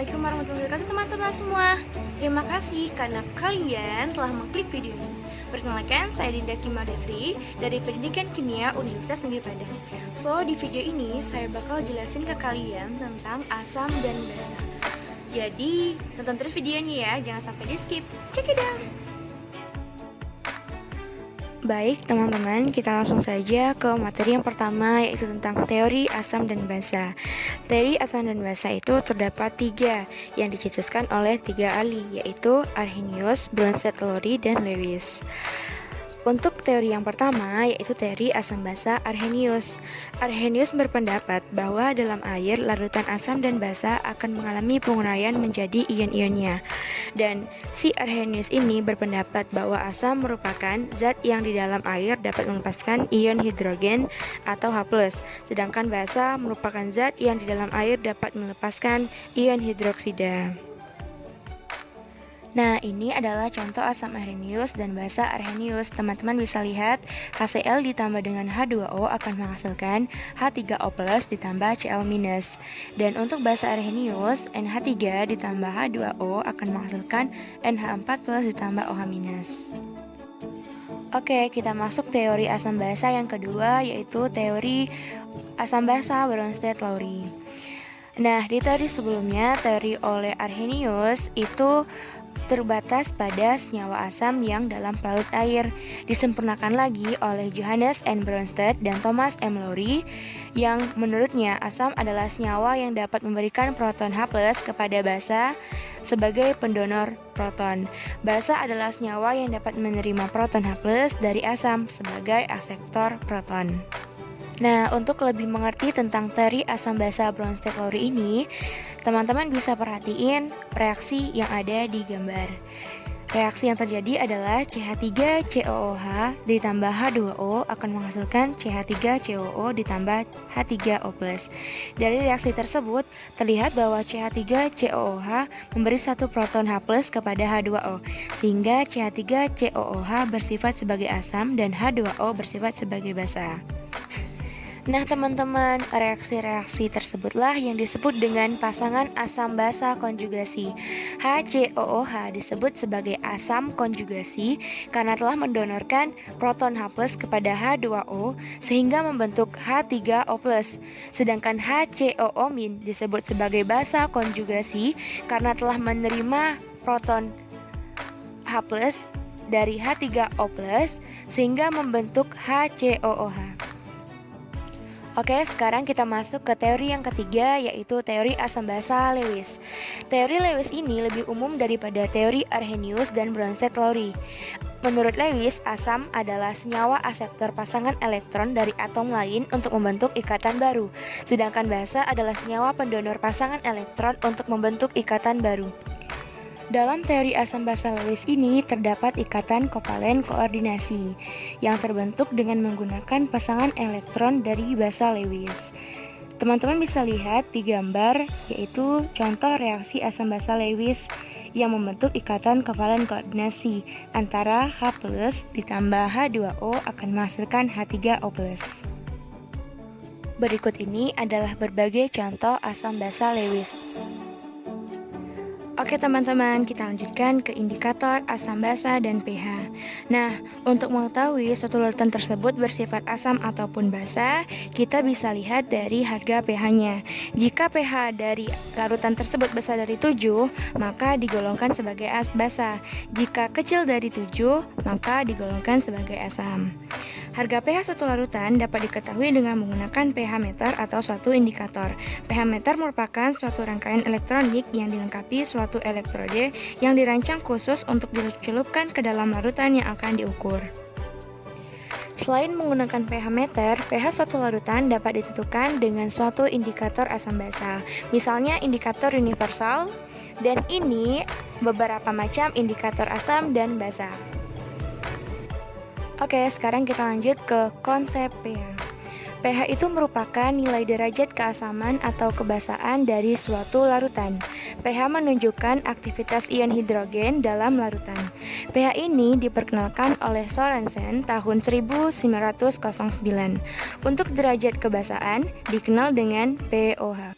Assalamualaikum warahmatullahi wabarakatuh teman-teman semua. Terima kasih karena kalian telah mengklik video ini. Perkenalkan, saya Dinda Kimadevri dari Pendidikan Kimia Universitas Negeri Padang. So, di video ini saya bakal jelasin ke kalian tentang asam dan basa. Jadi, tonton terus videonya ya, jangan sampai di skip. Check it out. Baik teman-teman, kita langsung saja ke materi yang pertama, yaitu tentang teori asam dan basa. Teori asam dan basa itu terdapat 3 yang dicetuskan oleh 3 ahli, yaitu Arrhenius, Bronsted, Lowry, dan Lewis. Untuk teori yang pertama, yaitu teori asam basa Arrhenius. Arrhenius berpendapat bahwa dalam air, larutan asam dan basa akan mengalami penguraian menjadi ion-ionnya. Dan si Arrhenius ini berpendapat bahwa asam merupakan zat yang di dalam air dapat melepaskan ion hidrogen atau H+, sedangkan basa merupakan zat yang di dalam air dapat melepaskan ion hidroksida. Nah, ini adalah contoh asam Arrhenius dan basa Arrhenius. Teman-teman bisa lihat, HCl ditambah dengan H2O akan menghasilkan H3O+ ditambah Cl-. Dan untuk basa Arrhenius, NH3 ditambah H2O akan menghasilkan NH4+ ditambah OH-. Oke, kita masuk teori asam basa yang kedua, yaitu teori asam basa Bronsted-Lowry. Nah, di teori sebelumnya, teori oleh Arrhenius itu terbatas pada senyawa asam yang dalam pelarut air. Disempurnakan lagi oleh Johannes N. Bronsted dan Thomas M. Lowry, yang menurutnya asam adalah senyawa yang dapat memberikan proton H+ kepada basa sebagai pendonor proton. Basa adalah senyawa yang dapat menerima proton H+ dari asam sebagai akseptor proton. Nah, untuk lebih mengerti tentang teori asam basa Bronsted-Lowry ini, teman-teman bisa perhatiin reaksi yang ada di gambar. Reaksi yang terjadi adalah CH3COOH ditambah H2O akan menghasilkan CH3COO ditambah H3O+. Dari reaksi tersebut, terlihat bahwa CH3COOH memberi satu proton H+ kepada H2O, sehingga CH3COOH bersifat sebagai asam dan H2O bersifat sebagai basa. Nah teman-teman, reaksi-reaksi tersebutlah yang disebut dengan pasangan asam basa konjugasi. HCOOH disebut sebagai asam konjugasi karena telah mendonorkan proton H+ kepada H2O sehingga membentuk H3O+. Sedangkan HCOO- disebut sebagai basa konjugasi karena telah menerima proton H+ dari H3O+ sehingga membentuk HCOOH. Oke, sekarang kita masuk ke teori yang ketiga, yaitu teori asam basa Lewis. Teori Lewis ini lebih umum daripada teori Arrhenius dan Bronsted-Lowry. Menurut Lewis, asam adalah senyawa akseptor pasangan elektron dari atom lain untuk membentuk ikatan baru, sedangkan basa adalah senyawa pendonor pasangan elektron untuk membentuk ikatan baru. Dalam teori asam basa Lewis ini terdapat ikatan kovalen koordinasi yang terbentuk dengan menggunakan pasangan elektron dari basa Lewis. Teman-teman bisa lihat di gambar, yaitu contoh reaksi asam basa Lewis yang membentuk ikatan kovalen koordinasi antara H+ ditambah H2O akan menghasilkan H3O+. Berikut ini adalah berbagai contoh asam basa Lewis. Oke teman-teman, kita lanjutkan ke indikator asam basa dan pH. Nah, untuk mengetahui suatu larutan tersebut bersifat asam ataupun basa, kita bisa lihat dari harga pH-nya. Jika pH dari larutan tersebut besar dari 7, maka digolongkan sebagai basa. Jika kecil dari 7, maka digolongkan sebagai asam. Harga pH suatu larutan dapat diketahui dengan menggunakan pH meter atau suatu indikator. pH meter merupakan suatu rangkaian elektronik yang dilengkapi suatu elektrode yang dirancang khusus untuk dicelupkan ke dalam larutan yang akan diukur. Selain menggunakan pH meter, pH suatu larutan dapat ditentukan dengan suatu indikator asam basa. Misalnya indikator universal, dan ini beberapa macam indikator asam dan basa. Oke, sekarang kita lanjut ke konsep pH. pH itu merupakan nilai derajat keasaman atau kebasaan dari suatu larutan. pH menunjukkan aktivitas ion hidrogen dalam larutan. pH ini diperkenalkan oleh Sorensen tahun 1909. Untuk derajat kebasaan dikenal dengan pOH.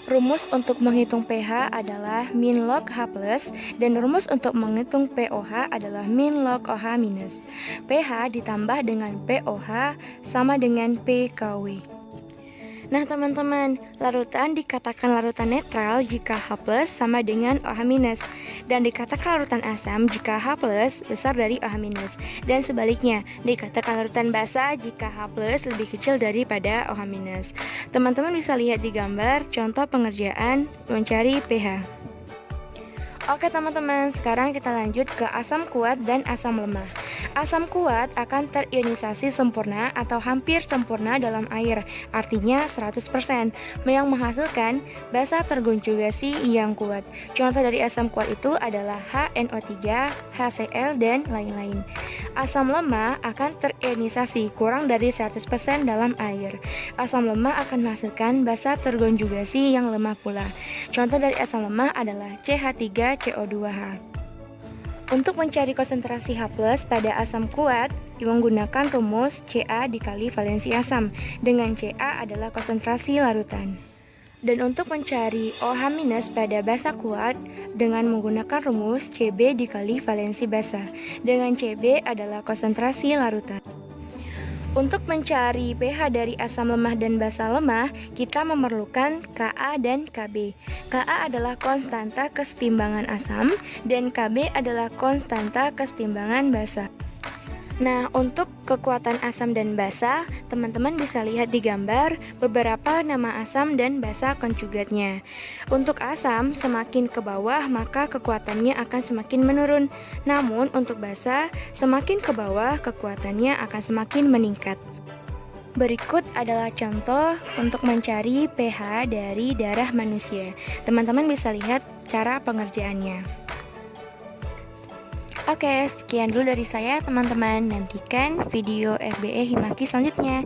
Rumus untuk menghitung pH adalah min log H plus dan rumus untuk menghitung pOH adalah min log OH minus. pH ditambah dengan pOH sama dengan pKW. Nah teman-teman, larutan dikatakan larutan netral jika H plus sama dengan OH minus, dan dikatakan larutan asam jika H plus besar dari OH minus, dan sebaliknya dikatakan larutan basa jika H plus lebih kecil daripada OH minus. Teman-teman bisa lihat di gambar contoh pengerjaan mencari pH. Oke teman-teman, sekarang kita lanjut ke asam kuat dan asam lemah. Asam kuat akan terionisasi sempurna atau hampir sempurna dalam air, artinya 100%, yang menghasilkan basa terkonjugasi yang kuat. Contoh dari asam kuat itu adalah HNO3, HCl, dan lain-lain. Asam lemah akan terionisasi kurang dari 100% dalam air. Asam lemah akan menghasilkan basa terkonjugasi yang lemah pula. Contoh dari asam lemah adalah CH3CO2H. Untuk mencari konsentrasi H+ pada asam kuat, menggunakan rumus Ca dikali valensi asam, dengan Ca adalah konsentrasi larutan. Dan untuk mencari OH- pada basa kuat, dengan menggunakan rumus Cb dikali valensi basa, dengan Cb adalah konsentrasi larutan. Untuk mencari pH dari asam lemah dan basa lemah, kita memerlukan Ka dan Kb. Ka adalah konstanta kesetimbangan asam dan Kb adalah konstanta kesetimbangan basa. Nah, untuk kekuatan asam dan basa, teman-teman bisa lihat di gambar beberapa nama asam dan basa konjugatnya. Untuk asam, semakin ke bawah maka kekuatannya akan semakin menurun. Namun, untuk basa, semakin ke bawah kekuatannya akan semakin meningkat. Berikut adalah contoh untuk mencari pH dari darah manusia. Teman-teman bisa lihat cara pengerjaannya. Oke, sekian dulu dari saya teman-teman. Nantikan video FBE Himaki selanjutnya.